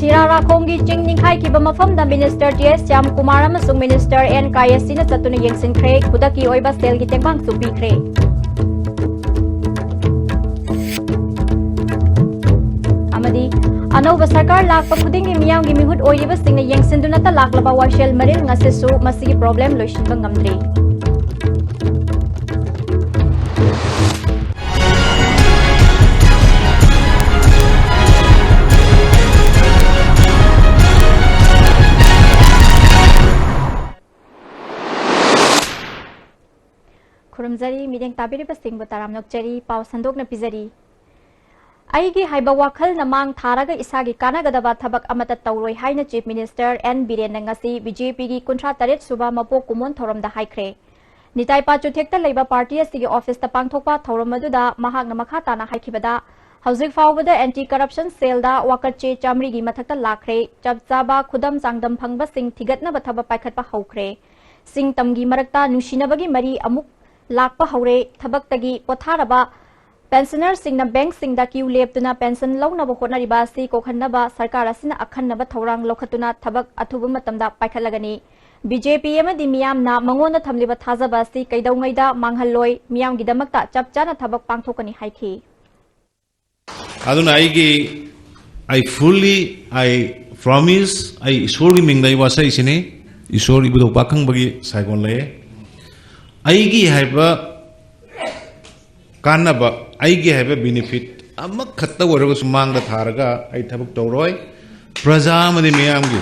Shirarakhomgi Chingninghai Kiba Mafamda Minister T.S. Jam Kumar amasung Minister N.K.S. Sina Satuna Yengsinkre Khudaki Oiba Selgi Tekbang Supikre. Amadi Anova Sarkar Lakpa Khudingi Miyamgi Mihut Oiba Singna Yengsindunata Laklaba Washel Maril Ngasisu Masigi Problem Loishinba Ngamdri. Kurumzari mideng tabiri pasing butaram nokjari pau sandok na pizari. Aigi haiba wakhal namang tharaga isagi kanagadaba thabak amata tawroi haina Chief Minister N. Biren ngasi BJP gi kuntra taret suba mapo kumon thoramda haikre. Nitai pachu thekta leiba party asigi office ta pangthokpa thoram aduda mahak na makha tana haikibada hauzik faubada anti corruption cell da wakarche chamri gi mathakta lakre chapchaba khudam changdam phangba sing thigatna bathaba paikhatpa haukre. Sing tamgi marakta nushinabagi mari amuk Lakpa Haure, Tabaktagi, Potaraba, Pensioner Sing na Bank Sing da Kiu Leptuna Pension Launa Bokona Ribasi, Kokanaba, Sarkarasina Akanaba Taurang Lokatuna, Tabak Atubumatamda, Paikalagani, BJP Emadi Miam na Mangona Tamliba Tazabasi, Kaidaungaida, Manghaloi, Miam Gidamakta, Chapchana Tabak Pangtokani Haiki. Aduna I promise, I sorry Mingdai was I sine, you sorry with Bakang Bagi Saigon Lay. Aigi have a Kanaba, Aigi have a benefit. I'm a Kata whatever was among the Taraga, I tabuk Toroi, Prazamani Miamgi.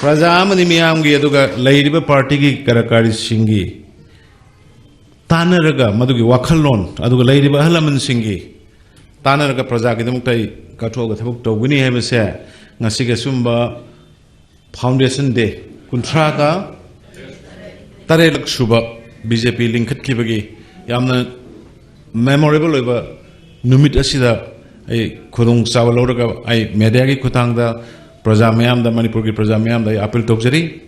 Prazamani Miamgi, Aduga, Lady Party Karakari Singi. Tanaraga, Madugi Wakalon, Aduga Lady Bahalaman Singi. Tanaraga Prazaki, the Mutai, Katoga Tabukto, Winnie have a say, Nasiga Sumba Foundation Day, Kuntraga. Tarelak Suba BJP Linkat Kibagi Yamna memorable over Numit Asida a Kudung Savaloga I Medagi Kutanga Prazamayam the Manipuri Prazamayam the Apple Tokjari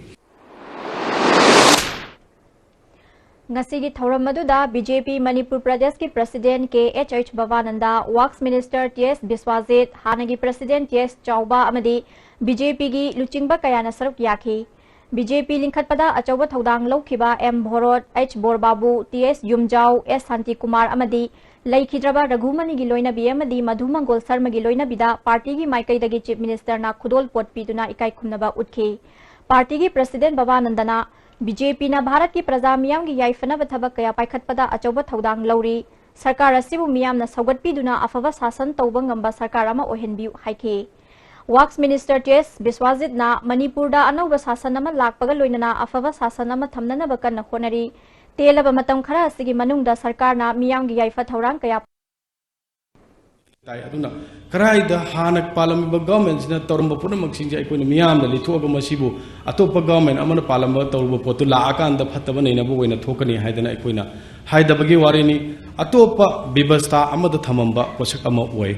Ngasigi Thoramaduda BJP Manipur Pradesh ki President K.H. Bhavananda Works Minister T.S. Biswajit Hanagi President T.S. Chauba Amadi BJP gi Luchingba Kayana Saruk Yaki BJP Linkhatpada Achauba Thodang Lokhiba M. Bhorot H. Borbabu T.S. Yumjau S. Santi Kumar Amadi Laikhidraba Raghumani gi loina bi amadi Madhumangol Sarma gi loina bida party gi Maikaidagi Chief Minister na Khudol pot piduna ikai khumnaba utkhi party gi President Bhavanandana BJP na Bharat ki praja miyam gi yaifana bathabak kaya paikhatpada Achauba Thodang Lauri Sarkar asibu miyam na saugat piduna afava sasan tauba ngamba sarkar ama ohenbiu haiki Works Minister T.S. Biswajit na Manipur da anauba sasanama lakpaga loinana afava sasanama thamnana bakan na khonari telaba matam khara asigi manungda sarkar na miyam gi yaifa thaurang kaya tai aduna karai da hanak palamiba government na torumba punamak sinja ikoi miyam da lithoga masibu atopa government amana palamba torba potu la akan da phataba nei na bo oina thokani haidana ikoi na haidabagi warini atopa bibasta amada thamamba posak ama oi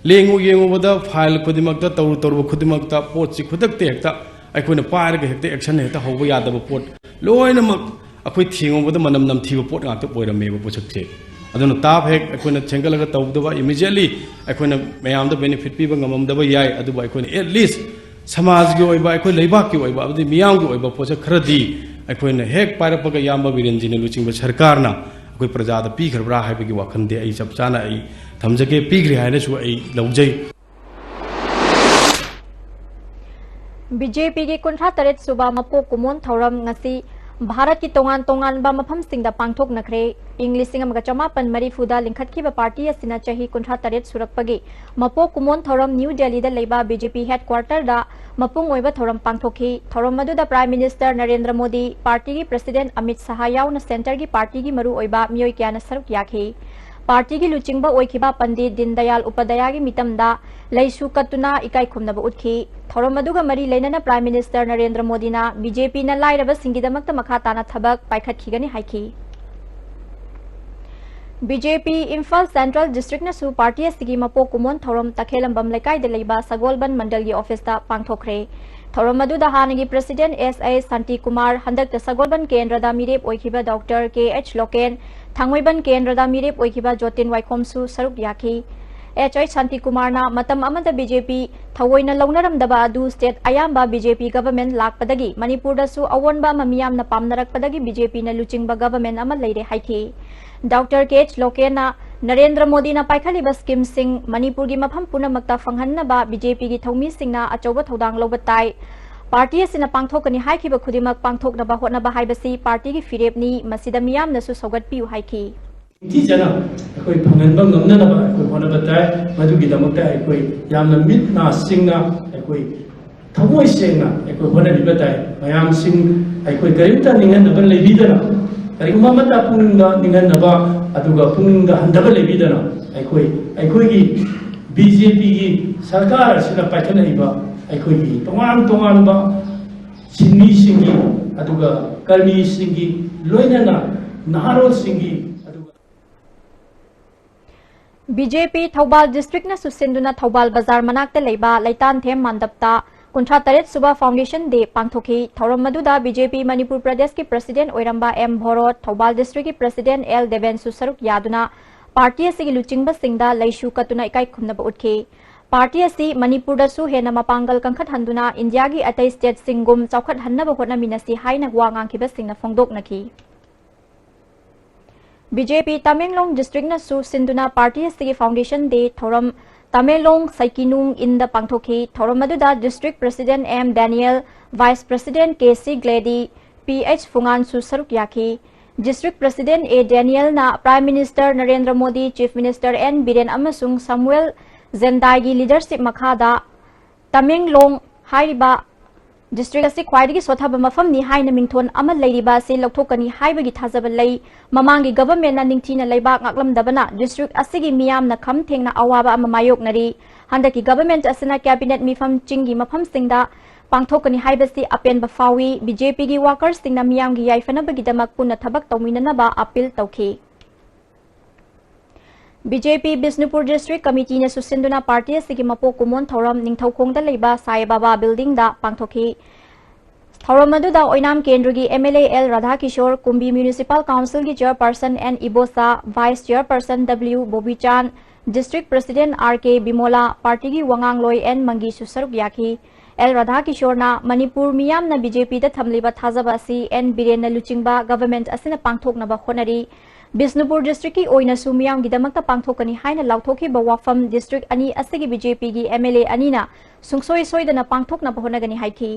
Lengu Yengubada file Kudimakta Toru Kudimakta Potsi Kudakte Hecta, I couldn't fire the action at the Hovaya the port. Low in a mug, a quick thing over the Manam Tiva port out of Boy Mabel Pushak. I don't know tap heck, I couldn't tangle a Tova immediately. I couldn't may the benefit people among the Yai, I do I couldn't at least Samaz go by I could lay back you about the Miango about Posa Kradi. I couldn't heck Parapaga Yamba within Looking with Sarkarna. Good Praja the Peak of Rahabi Wakan de Chapchana. Tamjake pigri hainasu ai laujai BJP gi kuntra taret suba mapo kumon thoram ngasi Bharat ki tongan ba mafam singda pangthok nakre English singam ga chamapan mari fuda linkhat ki ba party asina chahi kuntra taret surakpagi mapo kumon thoram New Delhi da leiba BJP headquarter da mapung oiba thoram pangthokhi thoram madu da Prime Minister Narendra Modi party gi President Amit Shah yaw na center gi party gi maru oiba mioi kya na saruk yakhi Party ki Luchingba Oikiba Pandit Dindayal Upadayagi Mitamda Laisu Katuna Ikai Khumnaba Utki Thoromaduga Mari Lenana Prime Minister Narendra Modi na BJP na Lairaba Singidamakta Makhatana Thabak Paikhat Khigani Haiki BJP Imphal Central District na su party asigi mapo kumon thorom takhelambam lekai de leiba Sagolban Mandal gi office ta pangthokre Thoromadu da hanagi President S.A. Santi Kumar handak da Sagolban Kendra da mirep oikiba Dr. K.H. Loken Thangwaiban Kendra da mirep oikiba Jotin Waikhom su saruk yaki H.H. Santi Kumarna matam amada BJP thawoina launaramdaba adu state ayamba BJP government lakpadagi Manipur da su awonba mamiyam na pamnarakpadagi BJP na luchingba government ama leire haiki Dr. K.H. Lokena Narendra Modi na paikhaliba scheme sing Manipur gi mafam punamakta fanghanna ba BJP gi thomi singna achoba thodang lobatai Party asina pangthokani haikhiba khudimak pangthokna ba hotna ba haibasi party gi firepni masida miyam na su sogat piu haiki Ti jana koi phangan bang ngamna na ba koi hona batai madu gi damakta koi yamna mit na singna koi thamoi sengna koi hona di batai mayam sing koi karimta ningan na ban lebidana kariguma mata punga ningan na ba aduga punga handaba lebidana koi gi BJP gi sarkar sina paithana iba koi gi tongan ba sinni singi aduga karmi singi loina na naharol singi BJP Thobal District na susinduna Thobal Bazar manakta leiba Laitan Them Mandapta Kuntra Taret Suba Foundation Day pangthoki Thoram maduda BJP Manipur Pradesh ki President Oiramba M Bhorot Thobal District ki President L Deven Susaruk Yaduna Party asigi luchingba singda laishu katuna ikai khumnaba utke Party asi Manipur da su hena mapangal kangkhat handuna India gi atai state singum chawkhat hannaba hotna minasi haina wangang khiba singna phongdok nakhi BJP Tamenglong District na su sinduna Party asigi Foundation Day Thoram Tamenglong Saikinung in the Pangthoki Thoram maduda District President M Daniel Vice President KC Glady PH Fungan su saruk yaki District President A Daniel na Prime Minister Narendra Modi Chief Minister N Biren amasung Samuel Zendai gi leadership makhada Tamenglong hairiba District asi khwaidagi sothaba mafam ni haina mingthon ama leiriba se lokthokani haibagi thajaba lei mamangi government na ningthina leibak ngaklamdabana district asigi miyam na kham thengna awaba ama mayok nari handaki government asina cabinet mifam chingi mafam singda pangthokani haibasi apen ba fawi BJP gi workers singna miyam gi yaifanabagi damak punna thabak tawminana ba appeal tawki BJP Bisnupur District Committee na susinduna party asigi mapo kumon thoram ningthaukhongda leiba Sai Baba building da pangthoki thoram maduda oinam kendrugi MLA L Radha Kishore Kumbi Municipal Council gi chairperson N Ibosa Vice Chairperson W Bobichan District President RK Bimola party gi wangang loi N Mangi susaruk yaki L Radha Kishore na Manipur miyam na BJP da thamliba thajaba si N Biren na luchingba government asina pangthokna ba khonari Bisnupur District ki oina sumiyam gidamakta pangthokani haina lauthoki ba wafam district ani asigi BJP gi MLA anina sungsoi soidana pangthokna bahonagani haiki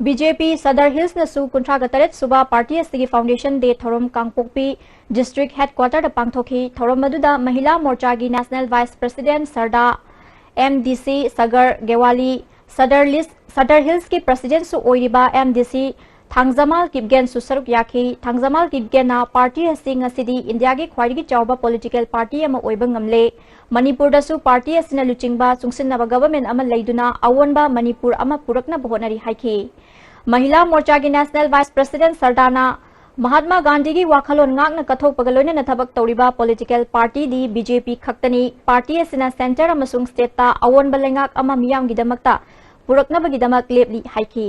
BJP Sadar Hills na su kuntraga taret suba party asigi foundation day thorom kangpokpi district headquarter da pangthoki thorom maduda mahila morcha gi national vice president Sarda MDC Sagar Gewali Sadar Hills ki president su oiriba MDC Thangzamal Kipgen susaruk yaki Thangzamal Kipgen na party asing asidi India gi khwaidagi chawba political party ama oiba ngamle Manipur da su party asina luchingba sungsinna ba government ama leiduna awonba Manipur ama purakna bahonari haiki Mahila Morcha gi national vice president Sardana Mahatma Gandhi gi wakhalon ngakna kathokpaga loina na thabak tawriba political party di BJP khaktani party asina center amasung state ta awonba lengak ama miyam gi damakta purakna ba gi damak lepli haiki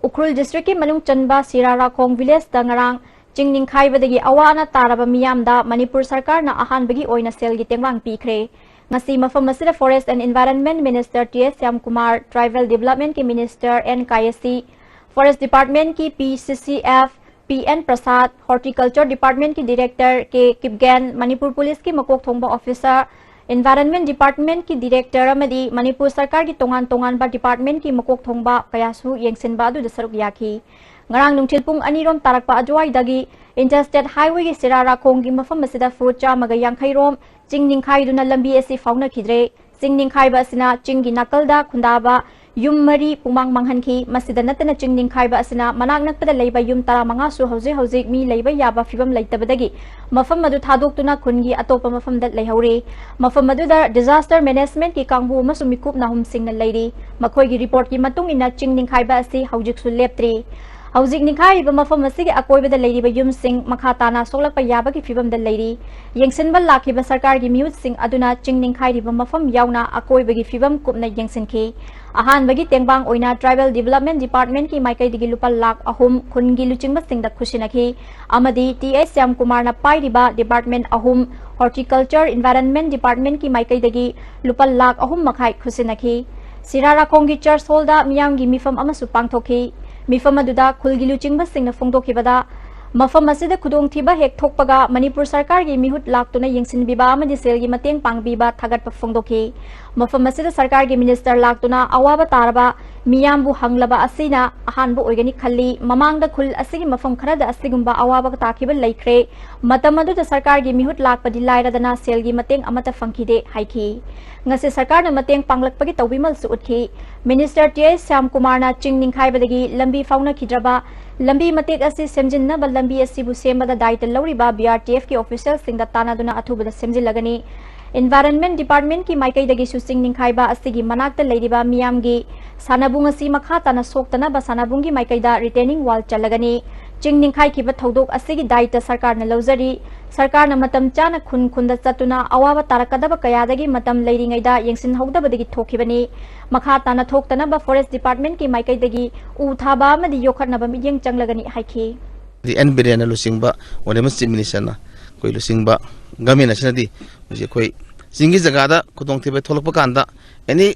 Ukrul District ki Manung Chanba Sirara Khong Village da ngarang Chingning Khaibadagi awana taraba miyam da Manipur Sarkar na ahanbagi oina sel gi tengwang pikre ngasi mafam masida Forest and Environment Minister T.S. Syam Kumar Tribal Development ki Minister NKSC Forest Department ki PCCF PN Prasad Horticulture Department ki Director K Kipgen Manipur Police ki makok thongba officer Environment Department ki Director amadi Manipur Sarkar ki tongan ba Department ki makok thongba kayasu yengsinba adu dasaruk yaki ngarang nungthil pung anirom tarakpa ajwai dagi Interstate Highway ki Sirara Khong gi mafam masida fruit cha maga yankhai rom chingning khai duna lambi asi fauna khidre chingning khai ba asina chingi nakalda khundaba yum mari pumang manghanki masida natana chingning khai ba asina manak nakpada leiba yum tara manga su hauzik mi leiba yaba fibam leitabadagi mafam madu thadok tuna khungi atopa mafam dat leihore mafam madu da disaster management ki kangbu masu mikup na hum singna leiri makhoi gi report ki matung ina chingning khai ba asi hauzik su leptri Hauzik Nikhai mafam asigi akoibada leiriba yumsing makha tana soklakpa yabagi fibamda leiri yengsinba lakhiba sarkargi mihutsing aduna chingninkhai riba mafam yauna akoibagi fibam kupna yengsinki ahanbagi tengbang oina Tribal Development Department ki maikaidigi lupa lakh ahum khungi luchingba singda khusinaki amadi TS Syam Kumar na pairiba Department ahum Horticulture Environment Department ki maikaidagi lupa lakh ahum makhai khusinaki Sirara Kongi Church Holda miyamgi mifam amasu pangthoki Mifam aduda khulgi luchingba singna phongdokhibada mafam asida khudongthiba hek thokpaga Manipur sarkar gi mihut laktuna yengsinbiba amadi selgi mateng pangbiba thagatpa phongdokhi mafam asida sarkar gi minister laktuna awaba taraba miyambu hanglaba asina ahanbu oigani khalli mamangda khul asigi mafam kharada asigumba awaba takhiba laikre matam aduda sarkar gi mihut lakpadi lairadana selgi mateng amata phangkhide haiki ngase sarkar na mateng panglakpagi tawbimal su uthi minister TS Syam Kumar na chingninkhai lambi fauna khidraba lambi matek asi semjinna ba lambi asi bu sembada daita lawriba BRTF ki official singda tanaduna athubada semjilagani Environment Department ki maikai dagi susing ninkhai ba asigi manakta leiriba miyamgi sanabung asi makha tana soktana ba sanabung gi maikai da retaining wall chalagani chingninkhai ki ba thodok asigi daita sarkar na lawjari sarkar na matam chana khunda chatuna awaba tarakadaba kayadagi matam leiringai da yengsin hogdabadagi thokibani makha tana thoktana ba Forest Department ki maikai dagi u thaba amadi yokhatna ba miyeng changlagani haiki the NBDN lusingba one must minister na koi lusingba gamina sinadi je koi singi jagada kudong thibe tholokpa kanda any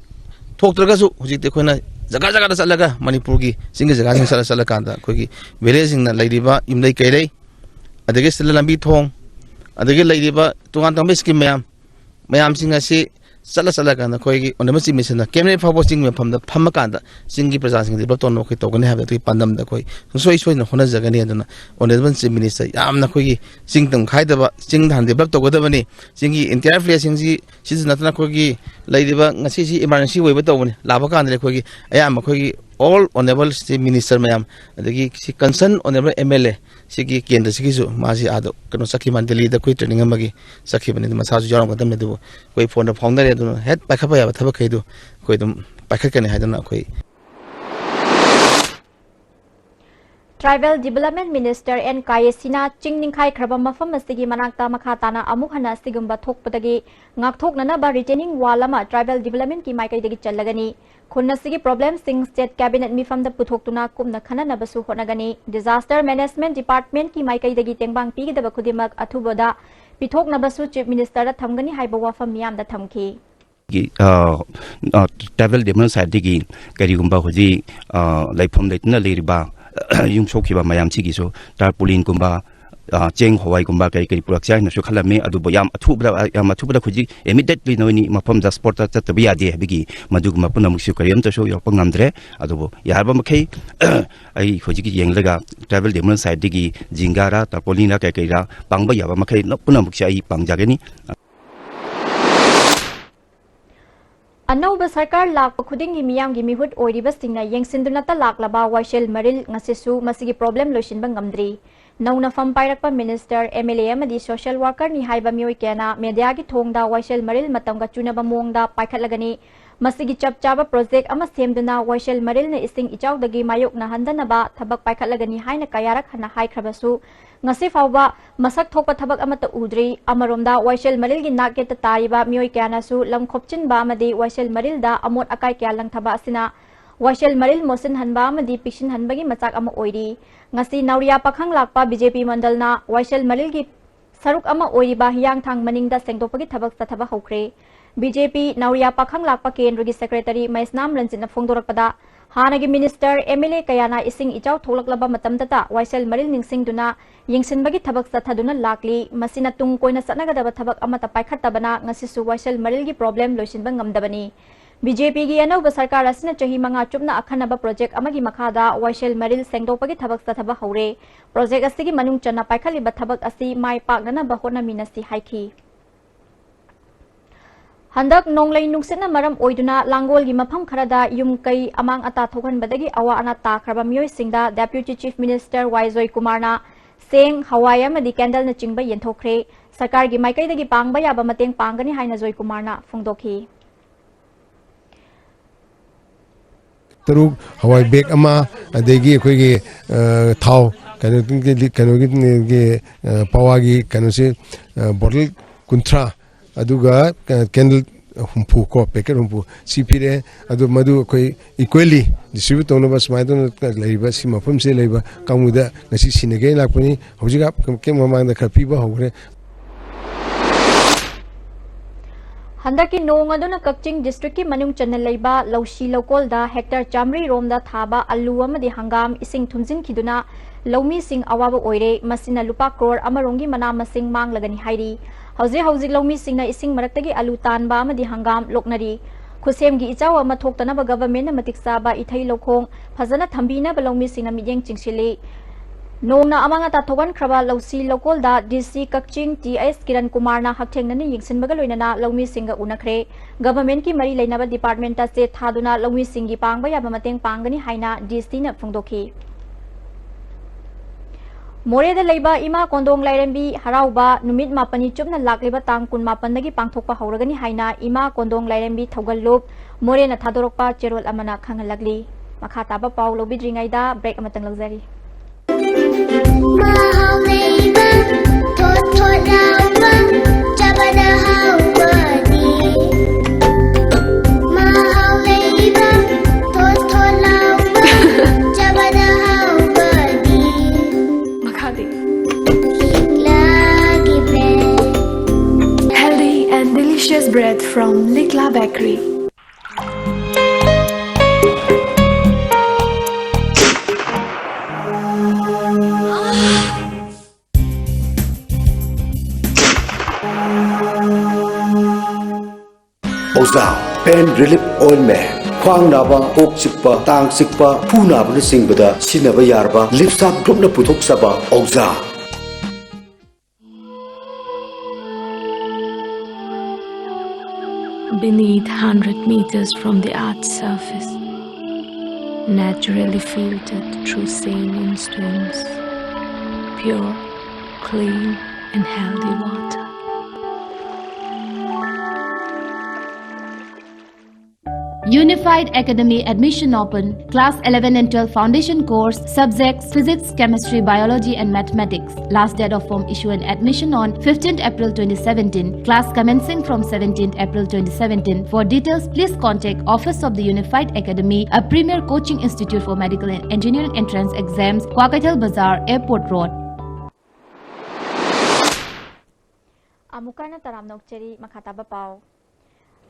thoktragasu hujite koina jaga jaga da salaga Manipur gi singi jaga sing sala kanda koi gi village sing na laidiba imlai kailai adage sala lambi thong adage laidiba tungan tang scheme mayam sing asi sala kanda koi gi on must mission na kemne phabo sing me phamda phamma kanda singi praja sing develop ton koi togane have to pandam da koi soi na hona jaga ni aduna on the minister yamna koi gi sing tang khaida ba sing dhan develop to goda bani singi entire place sing si natna koi gi laidiba ngasi si emergency wei ba to bani laba kanda koi gi ayam koi gi all honorable minister mayam adagi si concern honorable MLA sigi kendra sigi su masi ado kano sakhi man Delhi da koi training amagi sakhi bani masa ju jaram kadam ne du koi phone phone da du head pakhapa ya thaba kai du koi dum pakhat kane haidana koi Tribal Development Minister N. Kayesina chingninkhai khraba mafam asigi manakta makha tana amuk hana asigumba thokpadagi ngakthoknana ba retaining wall ama Tribal Development ki maikai dagi challagani khunna sigi problem sing state cabinet mifam da puthoktuna kumna khanana basu honagani Disaster Management Department ki maikai dagi tengbang pigidaba khudimak athuboda pithokna basu chief minister da thamgani haiba wafam miyam da thamki Tribal Development side digi karigumba hoji laifom leitna leiriba yung sokiba mayam sigi so tarpaulin kumba cheng hawai kumba kai purakcha na su khalame adu yam athubda khuji immediately noini mafam da sport ta tabiya de bigi madugma punamuk su kariyam ta so yopang namdre adu yarba makai ai khuji gi yenglaga Tribal Development side digi jingara tarpaulina kai ra pangba yaba makai punamuk sai pangjagani Anauba sarkar lakpa khudingi miyamgi mihut oiriba singna yengsinduna ta laklaba Waishel Maril ngasisu masigi problem loishinba ngamdri nauna fam pairakpa minister MLA amadi social worker ni haiba mioi kena media gi thongda Waishel Maril matamga chunaba mongda paikhatlagani masigi chapchaba project ama semduna Waishel Maril na ising ichawdagi mayok na handanaba thabak paikhatlagani haina kayarak hana haikhrabasu ngasi fawba masak thokpa thabak amata udri amaromda Waishel Maril gi naketa tariba mioi kyana su lamkhopchin ba amadi Waishel Maril da amot akai kya lang thaba asina Waishel Maril mosin hanba amadi pikshin hanbagi machak ama oiri ngasi nauria pakhang lakpa BJP mandalna Waishel Maril gi saruk ama oiriba hiyang thang maningda sengdopagi thabak sathaba hokre BJP nauria pakhang lakpa kendra gi secretary Maisnam Ranjit phongdorakpada Hanagi Minister MLA Kayana ising ichaw tholaklaba matamdata Waishel Maril ningsingduna yengsinbagi thabak sathaduna lakli masina tungkoina satnagadaba thabak amata paikhatabana ngasisu Waishel Maril gi problem loisinba ngamdabani BJP gi anauba sarkar asina chahi manga chupna akhanaba project amagi makhada Waishel Maril sengdopagi thabak sathaba hore project asigi manung chana paikhaliba thabak asi mai paknana bahona minasi haiki Handak nonglay nungsitna maram oiduna langgol gi mafam kharada yum kai amang ata thoganbadagi awa ana takraba mioi singda Deputy Chief Minister Waizoi Kumarna seng hawaya madi candle na chingba yenthokre sarkar gi maikai dagi pangba yaba mateng pangani haina Zoi Kumarna phongdokhi तरु हवाई bag अमा अदेगी अखोगी थाव कनो पावागी कनो से बोतल कुंथ्रा अदुगा candle हुंफु को packet हुंफु सीपीरे अदु मधु अखोई इक्वली डिस्ट्रीब्यूट तौनबा समाइदो लैबा सी मफम से लैबा कामुदा ngasi सिनेगे लापनी हौजिगा के ममांग द खपीबा होग्रे हंदकी नोंग अदुना कक्चिंग डिस्ट्रिक्ट की मनुंग चन्न लैबा लौशी लौकोल दा हेक्टर चामरी रोम दा थाबा अल्लू अमदी हंगाम इसिंग थुमजिन खिदुना लौमी सिंग अवाबा ओइरे मसिना लुपा करोड़ अमरोंगी मना मसिंग मांग लगनी हाइरी हौजे हौजिक लौमी सिंगना इसिंग मरक्तगी अल्लू तानबा अमदी हंगाम लोकनरी खुसेमगी इचाव अमा थोक्तनबा गवर्नमेंट मतिक साबा इथै लौखोंग फजना थंबीनबा लौमी सिंगना मियेंग चिंगसिले नोंगना अमांगा ताथोगन खरबा लौसी लौकोल दा डीसी कक्चिंग टीएस किरण कुमार ना हक्थेंगननी यिंगसिनबगा लोइनना लौमी सिंगा उनखरे गवर्नमेंट की मरी लेनबा डिपार्टमेंट से थादुना लौमी सिंगी पांगबा याबा मतेंग पांगनी हाइना डीसी ना फोंदोखी मोरेदा लैबा इमा कोंदोंग लाइरंबी हराउबा नुमित मापनी चुपना लाक्लेबा तांग कुन मापनदगी पांगथोकपा हौरगनी हाइना इमा कोंदोंग लाइरंबी थौगल्लुप मोरेना थादोरकपा चेरोल अमना खंगलगली मखा ताबा पाउ लोबिद्रिंगाइदा break अमतंग लौजरी Healthy and delicious bread from Likla Bakery. Oza Pain Relief Ointment Khwang naba kok chikpa tang chikpa phu naba na singbada sinaba yarba lipsap group na puthok saba Oza Beneath 100 meters from the Earth's surface, naturally filtered through saline stones, pure, clean and healthy water. Unified Academy Admission Open, Class 11 and 12 Foundation Course, Subjects Physics, Chemistry, Biology and Mathematics. Last date of form issue and admission on 15th April 2017. Class commencing from 17th April 2017. For details, please contact Office of the Unified Academy, a premier coaching institute for medical and engineering entrance exams, Kwakatel Bazaar, Airport Road. Amukana Taram Nokcheri Makataba Pau.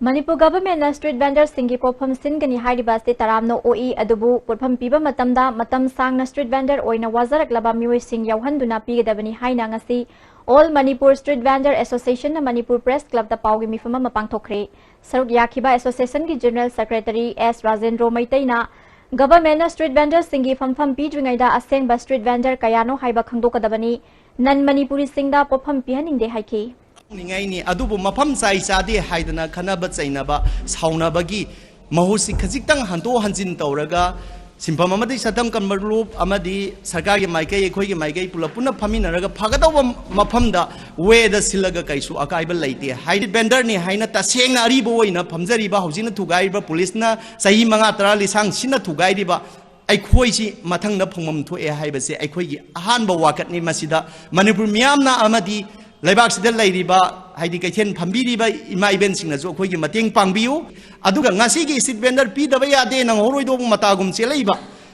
Manipur government na street vendors singi pofam singani hairiba se taramno OE adubu pofam piba matamda matam sang na street vendor oina wazarak laba mioi sing yauhanduna pigadabani haina ngasi All Manipur Street Vendor Association na Manipur Press Club da paugi mifama mapangthokre saruk yakhiba association ki general secretary S Rajendro Maitai na government na street vendors singi famfam pidringai da aseng ba street vendor kayano haiba khangdokadabani nan Manipuri singda pofam pihaningde haiki Ningaini adubu mapam sai sadi haidana khanaba chainaba saunabagi mahusi khajiktang hanto hanjin tawraga simpam amadi sadam kanmarlup amadi sarkar gi maikai ekhoi gi maikai pulapuna phaminaraga phagadawa mapamda weda silaga kaisu akaiba leite haidi vendor ni haina tasengna aribo oina phamjariba haujina thugaiba police na sahi manga tara lisang sina thugaiba aikhoi si mathang na phongmam thoe haibase aikhoi gi ahanba wakat ni masida Manipur miyamna amadi Laibak sida lairiba haidi kaithen phambiriba ima event singna jo khoi gi mateng pangbiu aduga ngasi gi street vendor pi daba yade nang horoi do matagum chelaiba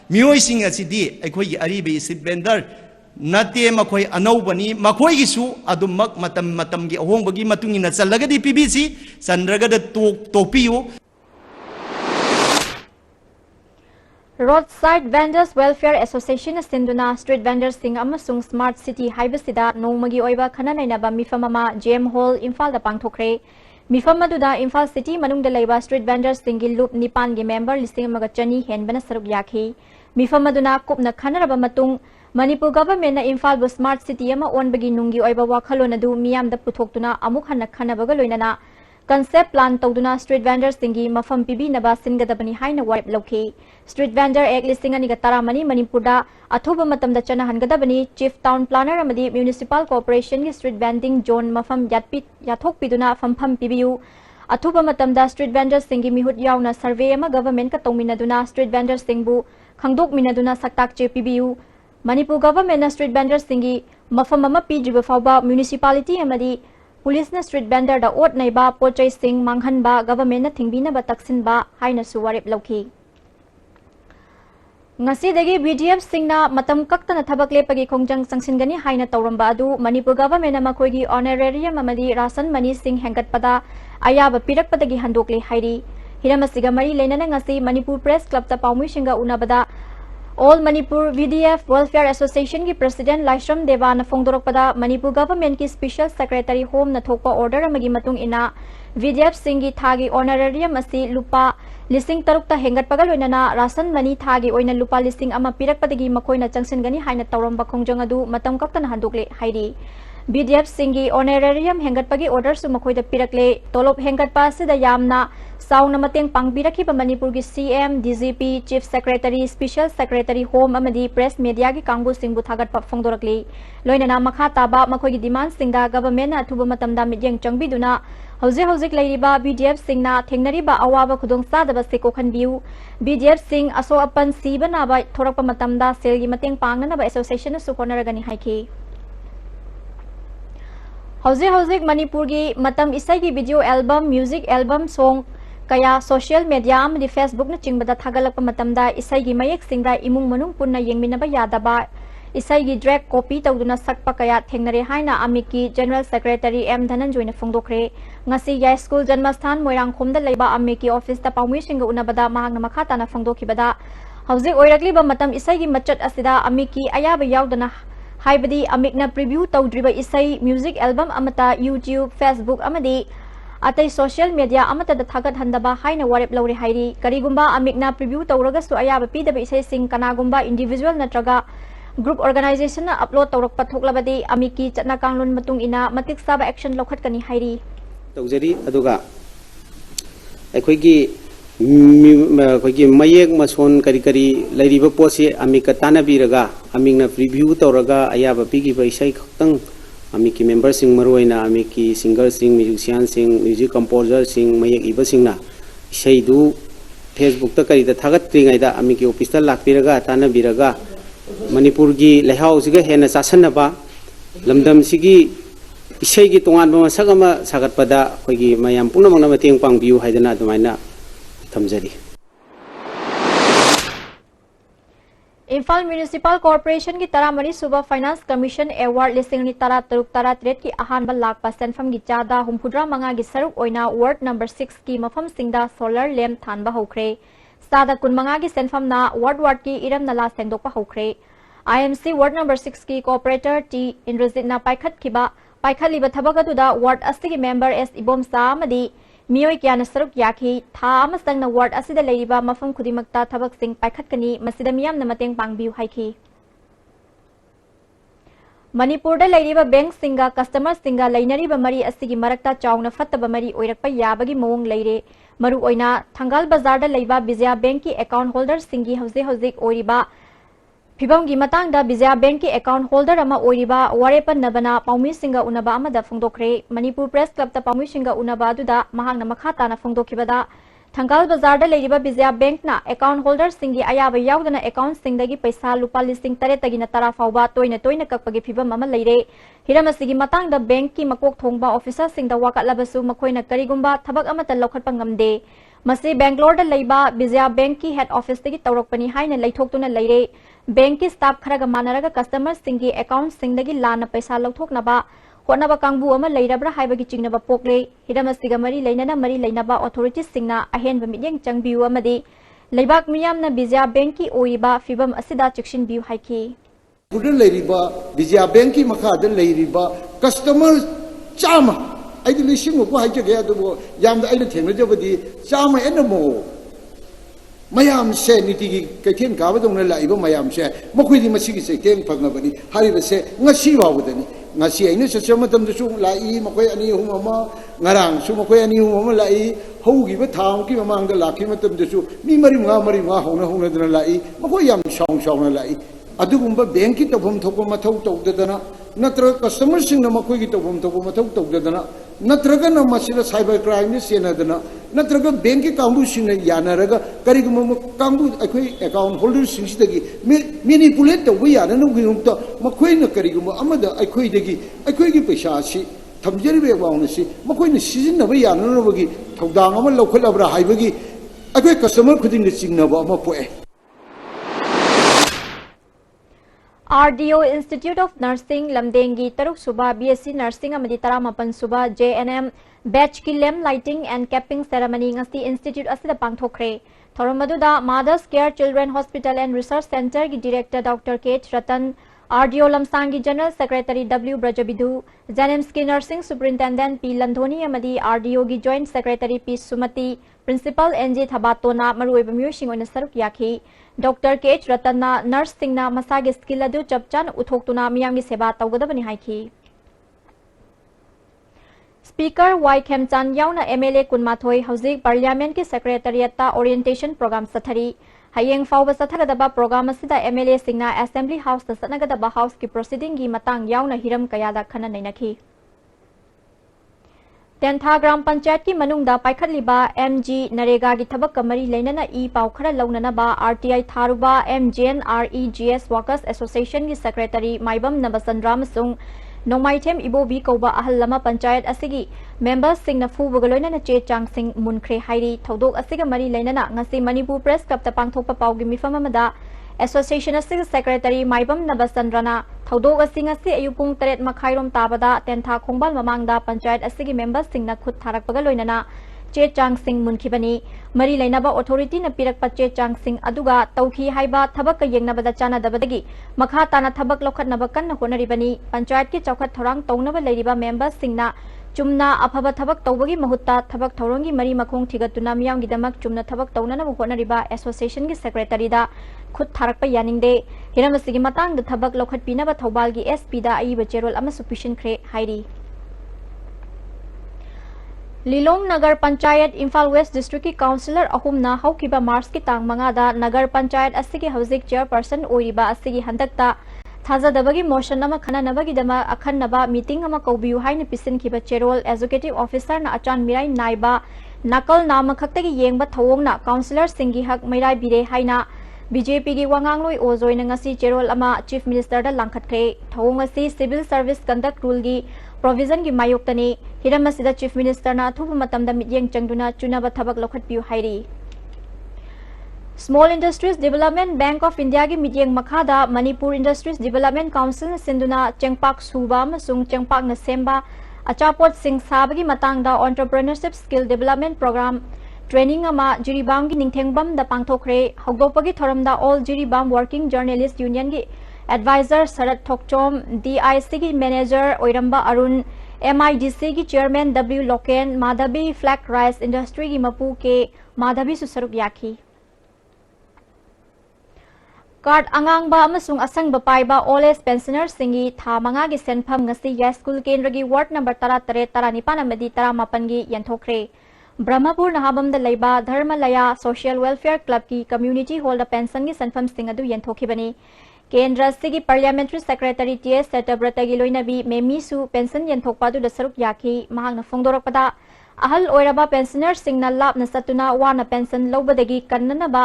mioi sing asidi aikhoi gi aribe street vendor nate makhoi anaubani makhoi gi su adumak matam gi ahongbagi matungina challagadi pbc sandraga da topiu Roadside Vendors Welfare Association Sinduna Street Vendors Sing amasung Smart City Haibasida Nongmagi Oiba Khanainaba Mifamama GM Hall Imphal da Pangthokre Mifamaduda Imphal City Manungda Laiba Street Vendors Singi Loop Nipan gi member listing magachani henbana saruk yakhi Mifamaduna Kupna Khanaraba Matung Manipur government na Imphal bu Smart City ama onbagi nungi oiba wakhalona du miyam da puthoktuna amuk hanna khanabaga loinana Concept plan tawduna street vendors singi mafam pibi naba singadabani haina warp loki Street vendor ek listing ani gataramani Manipurda athoba matamda chana hangadabani chief town planner amadi municipal corporation gi street vending zone mafam yatpit yathok piduna fampham pibiu अथुबा मतमदा street vendors सिंगी मिहुत यावना survey अमा government का तौमिनदुना street vendors सिंगबु खंगदोकमिनदुना सक्ताक चे पिबियु Manipur government street vendors सिंगी मफम अमा पिद्रिबा फावबा municipality अमदी police street vendor दा ओट नैबा पोचै सिंग मांगहनबा government थिंगबिनबा तक्सिनबा हाइनसु वारेप लौखि ngasi BDF singna matam kaktana thabak lepagi khongjang sangsingani haina tawramba adu Manipur government ama khoigi honorarium amadi rasan mani sing hengatpada ayaba pirakpadagi handokle hairi hiramasiga mari leinana ngasi Manipur Press Club ta paumui singa unabada All Manipur VDF Welfare Association ki President Laishram Devana fongdorokpada Manipur government ki Special Secretary Home na thokpa order amagi matung ina VDF singi thagi honorarium asi lupa lising tarukta hengat pagal oinana rasan mani thagi oina lupa lising ama pirakpadagi makoina changsingani haina tawramba khongjang adu matam kaktana handokle hairi BDF singi honorarium hengat pagi order su makoida pirakle tolop hengat pa sida yamna sauna mateng pangbiraki pa Manipur gi CM DGP Chief Secretary Special Secretary Home amadi Press Media gi kangbu singbu thagat pa fongdorakle loinana makha taba makoigi demand singda government athuba matamda midyang changbiduna hauzik lairiba BDF singna thengnariba awaba khudong sadaba se kokhanbiu BDF sing aso apan sibana ba thorakpa matamda selgi mateng pangnana ba association su konaragani haiki hauzik Manipur gi matam isai gi video album music album song kaya social media amdi Facebook na chingbada thagalakpa matamda isai gi mayek singda imung manung punna yengminaba yadaba isai gi direct copy tawduna sakpa kaya thengnare haina amiki General Secretary M Dhananjoy na fongdokre ngasi ya school janmasthan moirang khomda leiba amiki office ta paumui singa unabada mahang na makha ta na fongdokibada hauzik oirakli ba matam isai gi machat asida amiki ayaba yaudana haibadi amikna preview tawdriba isai music album amata YouTube Facebook amadi atai social media amata da thagat handaba haina warep lawri hairi karigumba amikna preview tawraga su ayaba pidaba isai sing kanagumba individual natraga group organization na upload tawrak pathoklabadi amiki chatna kanglun matung ina matik saba action lokhat kani hairi tawjari aduga aikoigi mayek mason kari lairiba posi amika tanabiraga amingna preview tawraga ayaba pigiba isai khaktang amiki member sing maroina amiki singer sing musician sing music composer sing mayek iba singna isai du Facebook ta kari da thagat tringai da amiki office ta lakpiraga tanabiraga Manipur gi lehau siga hena sasanaba lamdam sigi isai gi tongan ba masagama sagat pada khoigi mayam punamang na mateng pangbiu haidana dumaina thamjari Imphal Municipal Corporation ki taramari suba Finance Commission Award listing ni tara taruk tara tret ki ahanba lakpa senfam gi chada humphudra manga gi saruk oina ward number 6 ki mafam singda solar lamp thanba hokre sada kun manga gi senfam na ward ki iram nala sengdokpa hokre IMC ward number 6 ki cooperator T Indrajit na paikhat khiba paikhaliba thabagatu da ward asigi member S Ibom Sa amadi miyoi kyana saruk yakhi tha amasangna ward asida leiriba mafam khudimakta thabak sing paikhatkani masida miyam na mateng pangbiu haiki Manipur da leiriba bank singa customer singa leinariba mari asigi marakta chauna fattaba mari oirakpa yabagi mawong leire maru oina Thangal Bazar da leiba Bizya Bank ki account holder singi hauzik oiriba Phibam gi matang da Bizya Bank ki account holder ama oiriba warepan nabana paumi singa unaba amada fongdokre Manipur Press Club ta paumi singa unaba aduda mahangna makha ta na fongdokibada Thangal Bazar da leiriba Bizya Bank na account holder singi ayaba yaudana account singdagi paisa lupa listing tare tagina tara fawba toina kakpagi phibam ama leire hiramasi matang da bank ki makok thongba officer singda wakat labasu makoina karigumba thabak amata lokhatpa ngamde masi Bangalore da leiba Bizya Bank ki head office tagi tawrakpani haina leithoktuna leire bank ki staff kharaga manaraga customer singi account singdagi lana paisa lauthoknaba hotnaba kangbu ama leirabra haibagi chingnaba pokle hiramasiga mari leinaba authorities singna ahenba midyang changbiu amadi leibak miyamna Bizya Bank ki oiba fibam asida chikshin biu haiki Budan leiriba Bizya Bank ki makha leiriba customer chama ai di lising mo ko haijage adu yam da ai na thengna jabadi chama enamo mayam se niti gi kaithen ka badong na laiba mayam se mokhui di masigi se teng phagna bani hari ba se ngasi wa budani ngasi ai na se se matam du su lai mokhui ani hum ma ngarang su mokhui ani hum ma lai hou gi ba thang ki mamang da lakhi matam du su mi mari nga hona dana lai mokhui yam shong na lai adugumba bank ki tobhom thokpa mathau tawdadana natra customer sing na mokhui gi tobhom thokpa mathau tawdadana नत्रगना मसिदा cyber crime ने सेनादना नत्रग bank के कांगू सिंह यानरगा करिगुम कांगू अखोई account holder सिंगसिदगी manipulate तौबा यानन गुयुमता मखोइना करिगुम अमदा अखोइदगी अखोइगी पैसा सि थमजरिबे वाउनसी मखोइना सिजिनबा याननबगी थौदांग अमा लौखलबरा हाइबगी अखोइ कस्टमर खुदिंग चिंगनबा अमा पोए RDO Institute of Nursing Lamdengi Taruk Suba BSc Nursing Amadi Taramapan Suba JNM Batch ki Lem Lighting and Capping Ceremony ngasi Institute asida pangthokre Thoramaduda Mothers Care Children Hospital and Research Center ki Director Dr. K. Ratan RDO Lamsangi General Secretary W. Brajabidu JNM's ki Nursing Superintendent P. Landhoni Amadi RDO ki Joint Secretary P. Sumati Principal NJ Thabatona Maruiba Mushing on Saruk Yaki Dr. K. Ratanna nurse singna masagi skill adu chapchan uthoktuna miyamgi seba tawgadabani haiki. Speaker Y. Khemchan yauna MLA Kunmathoi hauzik Parliament ki Secretariat ta Orientation Program sathari. Hayeng fawba sathagadaba program asida MLA singna Assembly House ta sanagadaba House ki proceeding gi matang yauna hiram kayada khana nainaki. Tentha Gram Panchayat ki manungda paikhatliba MG Narega ki thabak kamari leinana e pau khara launanaba RTI Tharuba MGNREGS Workers Association ki Secretary Maibam Nabasandra amasung 9.Pm Ibobi kauba ahal lama panchayat asigi members singna fubaga loinana che chang sing munkhre hairi thodok asiga mari leinana ngasi Manipur Press Club ta pangthokpa paugi mifam amada Association asig Secretary Maibam Nabasandrana Thodok asing asi ayupung 3 makhairom tabada tentha khongbal mamangda panchayat asigi members singna khut tharakpaga loinana che chang sing munkhibani mari leinaba authority na pirakpa che chang sing aduga tauki haiba thabak ka yengnabada chana dabadagi makha tana thabak lokhatnaba kanna honaribani panchayat ki chawkhat thorang tongnaba leiriba members singna chumna afaba thabak tawbagi mahutta thabak thorongi mari makhong thigatuna miyamgi damak chumna thabak tawnana honariba association gi secretary da khut tharakpa yaningde hiramasigi matang da thabak lokhat pinaba thobal gi SP da aiba cherol ama sufficient khre hairi Lilong Nagar Panchayat Imphal West District ki Councillor ahumna haukiba Mars ki tang mangada Nagar Panchayat asigi hauzik chairperson oiriba asigi handakta thazadabagi motion ama khananabagi dama akhannaba meeting ama kaubiu haina pisin kiba cherol executive officer na achan mirai naiba nakal nama khaktagi yengba thawongna councillor singi hak mairai bire haina BJP gi wangangloi ozoina ngasi cherol ama chief minister da langkhatkre thawong asi civil service conduct rule gi provision gi mayoktani hiramasida chief minister na thubu matamda mityeng changduna chunaba thabak lokhat piu hairi Small Industries Development Bank of India ki mityeng makhada Manipur Industries Development Council na sinduna chengpak suba amasung chengpak na semba achapot sing sabagi matangda entrepreneurship skill development program training ama Jiribam ki ningthengbam da pangthokre hogdopagi thoramda all Jiribam working journalist union ki advisor Sarat Thokchom DIC ki manager Oiramba Arun MIDC ki chairman W Loken Madhabi Flag Rice Industry ki mapu ke Madhabi susaruk yakhi Card angangba amasung asang bapaiba all age pensioners singi tha manga gi senpham ngasi ya school kendra gi ward number 13 19 amadi 18 gi yanthokre Brahmapur Nahabam da Laiba Dharmalaya Social Welfare Club ki community hall da pension gi senpham sing adu yanthokibani Kendra sigi Parliamentary Secretary TS Setabrata gi loinabi memisu pension yanthokpa du da saruk yakhi mahangna phongdorakpada ahal oiraba pensioner singna labna satuna wana pension lobadagi kannanaba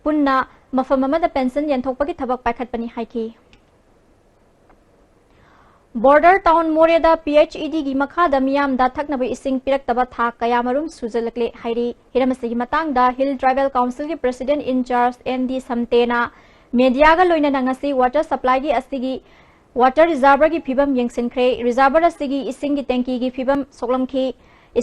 punna mafam amada pension yanthokpagi thabak paikhatpani haiki Border Town Moreda PHED gi makhada miyam da thaknaba ising piraktaba tha kayamarum sujalakle hairi hiramasigi matangda Hill Tribal Council ki President in charge ND Samtena media ga loina ngasi water supply gi asigi water reservoir gi phibam yengsinkhre reservoir asigi ising gi tanki gi phibam soklamkhi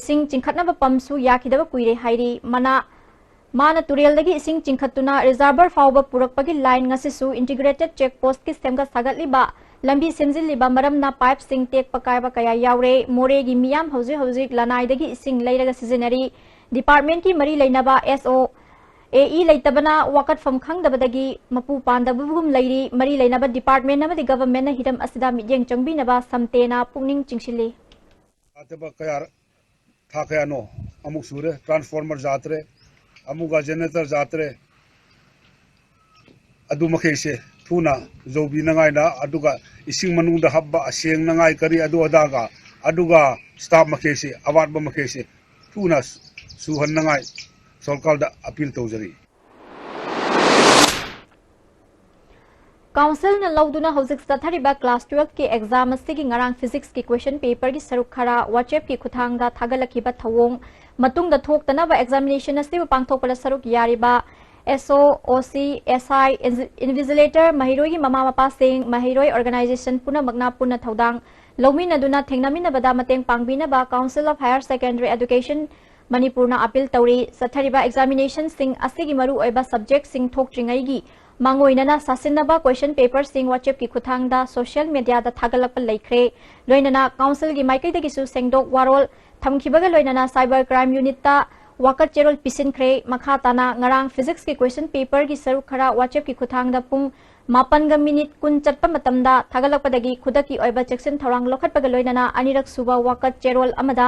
ising chingkhatnaba pamsu yakhidaba kuire hairi mana turel dagi ising chingkhatuna reservoir fawba purakpagi line ngasisu integrated check post ki semga sagatliba lambi semjiliba maramna pipe sing tek pakaiba kaya yaure more gi miyam hauzik lanai dagi ising leiraga seasonary department ki mari leinaba SO AE leitabana wakat fam khangdabadagi mapu pandabugum leiri mari leinaba department amadi government na hidam asida midyeng changbinaba samtena pungning chingshili ataba kayar thakayano amuk sure transformer jatre amuga generator jatre adu makheise thuna zobi nangai na aduga ising manung da habba aseng nangai kari adu adaga aduga staff makesi award ba makesi tuna suhan nangai solkal da appeal tawjari Council na lauduna hojik sathariba class 12 ki exam asigi ngarang physics ki question paper ki saruk khara WhatsApp ki khuthang da thagalakhiba thawong matung da thoktanaba examination asi pangthokpala saruk yariba SO, OC, SI, Invigilator, Mahiroi ki mama mapa sing, Mahiroi organization puna magna puna thaudang Lomi naduna thengnami na bada mateng pangbina ba Council of Higher Secondary Education Manipur na appeal tawri sathariba examination sing asigi maru oiba subject sing thokjingai gi mangoinana sasinaba question paper sing WhatsApp ki khuthang da social media da thagalakpa laikre loinana council gi maikai da gisu sengdok warol thamkhibaga loinana cyber crime unit ta wakat cherol pisin khre makha tana ngarang physics ki question paper gi saru khara WhatsApp ki khuthang da pung 8 minute kun chatpa matamda thagalakpadagi khudaki oiba section thorang lokhatpaga loinana anirak suba wakat cherol amada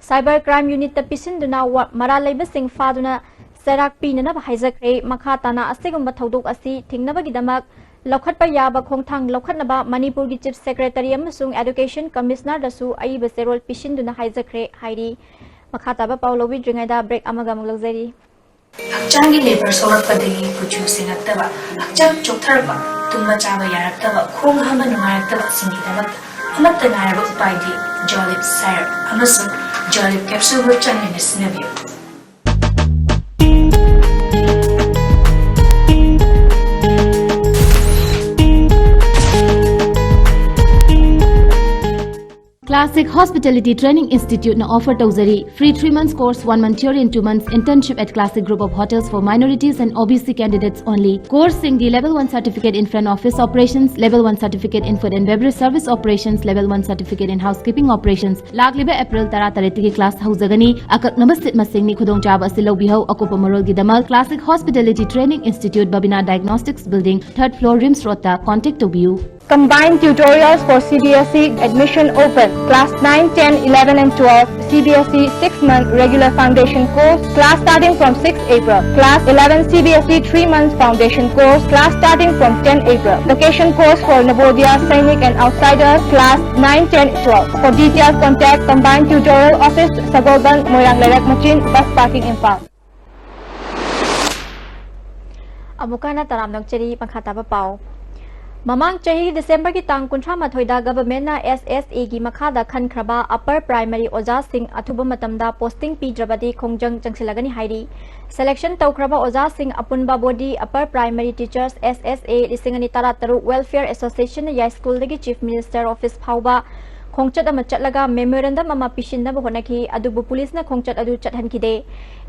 cyber crime unit ta pisin duna mara leiba sing faduna Serak pinana ba haijakre makha tana asigumba thodok asi thingnabagi damak lokhatpa yaba khongthang lokhatnaba Manipur gi chief secretary amasung education commissioner dasu aiba serol pisinduna haijakre hairi makha taba paulobi dringaida break amaga muglajari Hakchangi labor sorakpadagi puchu singaktaba hakchang choktarba tumba chaba yaraktaba khong hama nungayaktaba singidaba amatta naraba upaidi jolip syrup amasung jolip capsule ho changina sinabiyo Classic Hospitality Training Institute na offer tawzari free 3 months course 1 month theory and 2 months internship at Classic Group of Hotels for minorities and OBC candidates only. Course sing the level 1 certificate in front office operations, level 1 certificate in food and beverage service operations, level 1 certificate in housekeeping operations. Lagliba April 10 ki class hauzagani akak nabasit masing ni khudong jab asilaw bihaw akupa marol gidamal Classic Hospitality Training Institute Babina Diagnostics Building 3rd floor Rims Rota. Contact to view. Combined tutorials for CBSE admission open. Class 9, 10, 11 and 12. CBSE 6-month regular foundation course. Class starting from 6 April. Class 11 CBSE 3 months foundation course. Class starting from 10 April. Vacation course for Navodaya, Sainik and Outsider. Class 9, 10, 12. For details contact Combined Tutorial Office, Sagolban, Moirang Lerak Machin, Bus Parking Imphal. Amukana taram nokcheri pakhataba pau Mamang chahi December ki tang kuntra mathoida government na SSA gi makhada khan khraba upper primary oja sing athuba matamda posting pi drabadi khongjang changsilagani hairi selection tawkraba oja sing apunba body upper primary teachers SSA lisingani tarataru welfare association ya school dagi chief minister office phauba khongchat ama chatlaga memorandum ama pishinna ba honaki adubu police na khongchat adu chathankide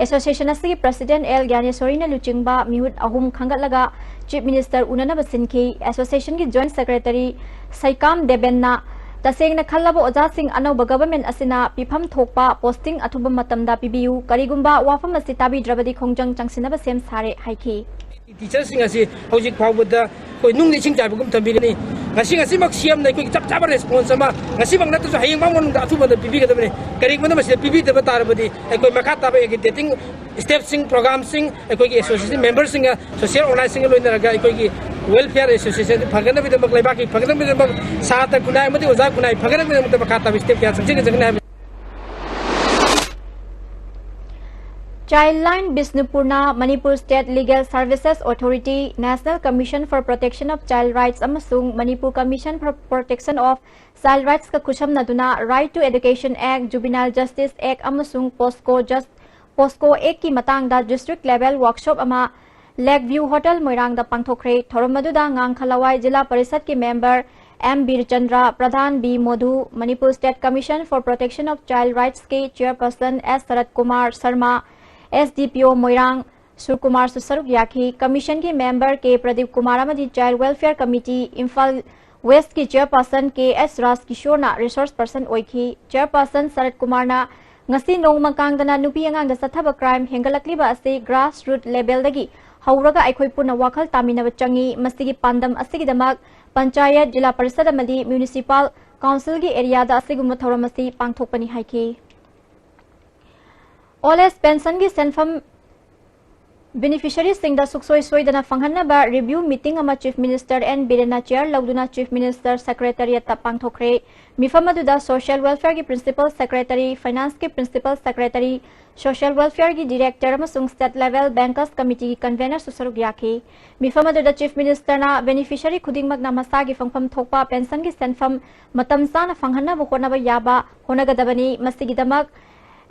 association asigi president L Gyaneswari na luchingba mihut ahum khangatlaga chief minister unana basinki association ki joint secretary Saikam Debenna tasengna khallaba oja sing anauba government asina pifam thokpa posting athuba matamda pibiu karigumba wafam asi tabi drabadi khongjang changsinaba sem sare haiki teacher sing asi hojik phawbada koi nung ni sing jai bugum tambini ngasi mak siam nai koi chap chap response ama ngasi bang natu hayeng bang mon da athuba da pibi ga dabne karigumba mas pibi da tarabadi koi makata ba dating step sing program sing koi association member sing social organizing loina raga koi ki welfare association phagana bi da mak laiba ki phagana bi da mak sata kunai mati oza kunai phagana bi da makata bi step ya sing jagna Childline Bisnupurna Manipur State Legal Services Authority, National Commission for Protection of Child Rights amasung Manipur Commission for Protection of Child Rights ka kusham naduna Right to Education Act, Juvenile Justice Act amasung Posco Act ki matang da district level workshop ama Lakeview Hotel Moirang da pangthokre thoramadu da ngang khalawai Jilla Parishad ki member M. Birchandra, Pradhan B. Modhu, Manipur State Commission for Protection of Child Rights ke Chairperson S. Sarat Kumar Sharma, SDPO Moirang Surkumar Susaruk Yaki, Commission ki member ke Pradeep Kumar Amadi Child Welfare Committee, Imphal West ki Chairperson ke S. Ras Kishore na Resource Person Oiki, Chairperson Sarat Kumar na ngasi nong mangkangdana nupi angang da sathaba crime hengalakliba ase grassroots level dagi hauraga aikhoi puna wakhal taminaba changi masigi pandam asigi damak panchayat Jilla Parishad amadi municipal council ki area da asigumma thoramasi pangthokpani haiki Oles pension ki senfam Beneficiary singda suksoi soidana fanghanaba review meeting ama Chief Minister N Birena chair lauduna Chief Minister Secretariat ta pangthokre mifamaduda Social Welfare ki Principal Secretary Finance ki Principal Secretary Social Welfare ki Director amasung State Level Bankers Committee ki Convener susaruk yaki mifamaduda Chief Minister na beneficiary khudingmak na masagi fangfam thokpa pension ki senfam matam sana fanghanaba honaba yaba honagadabani masigidamak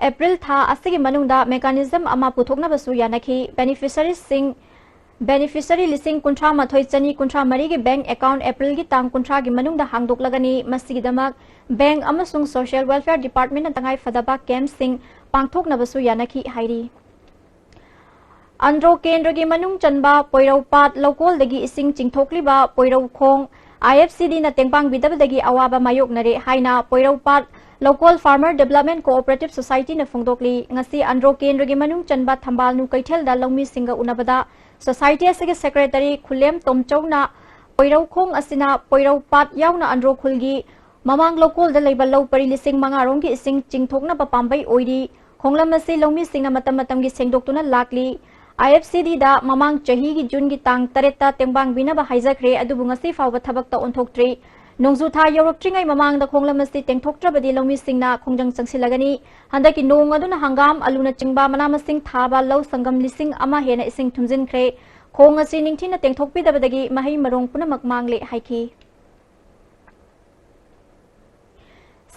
April tha asigi manungda mechanism ama puthokna basu yanaki beneficiary lising kuntra mathoi chani kuntra mari gi bank account April gi tang kuntra gi manungda hangdok lagani masigi damak bank amasung social welfare department na tangai fadaba camp sing pangthokna basu yanaki hairi Andro kendra gi manung chanba poirau pat local dagi ising chingthokliba poirau khong IFCD na tengpang bidabdagi awaba mayok nare haina poirau pat Local Farmer Development Cooperative Society na fongdokli ngasi Andro Kendra gi manung chanba thambal nu kaithel da longmi singa unabada society asige secretary Khulem Tomchau na poirau khong asina poirau pat yauna Andro khulgi mamang local da label low pari lising manga rong gi ising chingthokna pa pambai oiri khonglam asi longmi singa matam matam gi sengdoktuna lakli IFCD da mamang chahi gi June gi tang tareta tengbang bina ba haijakre adubu ngasi fawba thabak ta onthoktre Nongzu tha yorokringai mamang da khonglam asti tengthoktrabadi longmi singna khongjang changsilagani handaki nong aduna hangam aluna chingba manamasing thaba law sangam lising ama hena ising thumjin khre khong asi ningthina tengthokpi dabadagi mahai marong punamak mangle haiki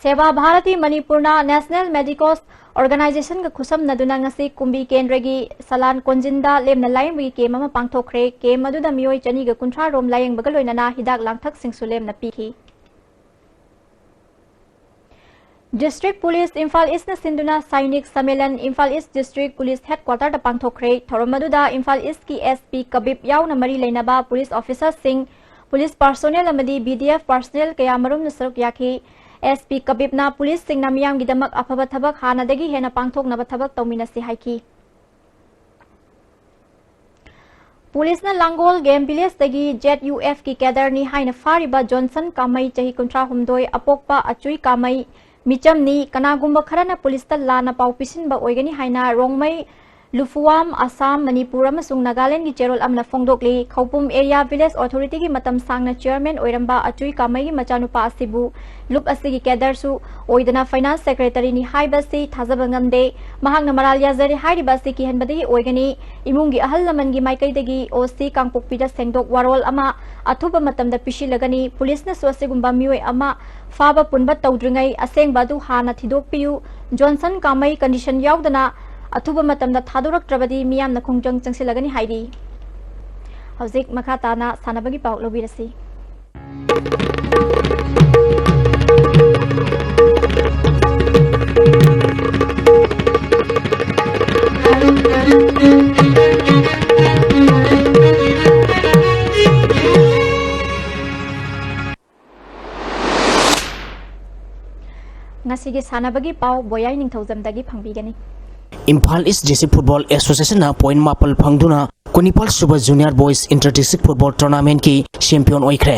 Seva Bharati Manipurna National Medicos Organization ga khusam naduna ngasi kumbi kendragi salan konjinda lemna layeng wi ke mama pangthokre ke maduda mioi chani ga kunthra rom layeng bagaloina hidak langthak singsulem na pikhi District Police Imphal East na sinduna Sainik Samelan Imphal East District Police Headquarter da pangthokre thoromaduda Imphal East ki SP Kabib yauna mari leinaba police officer sing police personnel amadi BDF personnel kaya marum na saruk yakhi SP Kabib na police sing na miyam gidamak afaba thabak hanadagi hena pangthoknaba thabak tawminasi haiki Police na Langol Game Village dagi ZUF ki cadre ni haina fariba Johnson Kamai chahi kuntra humdoi apokpa achui Kamai micham ni kanagumba kharana police ta lana pau pisin ba oigani haina rongmai Lufuam Assam Manipur amasung Nagaland gi cherol amna fongdokli Khaupum Area Village Authority gi matam sangna chairman oiramba achui Kamai gi machanupa asibu lup asigi cadre su oidana finance secretary ni haibasi thajabangamde mahakna maral yazari hairibasi ki hanbadi oigani imungi ahal laman gi maikai dagi OC kangpokpi da sengdok warol ama athuba matamda pisilagani police na sosigumba mioi ama faba punba tawdringai asengba du hana thidokpiu Johnson Kamai condition yaudana athuba matamda thadoraktrabadi miyamna khongjang changsilagani hairi hauzik makhatana sanabagi pau lobirasi ngasigi sanabagi pau boyai ningthaujamdagi phangbigani Imphal East District Football Association na point mapal phangduna Konipal Super Junior Boys Inter-District Football Tournament ki champion oikhre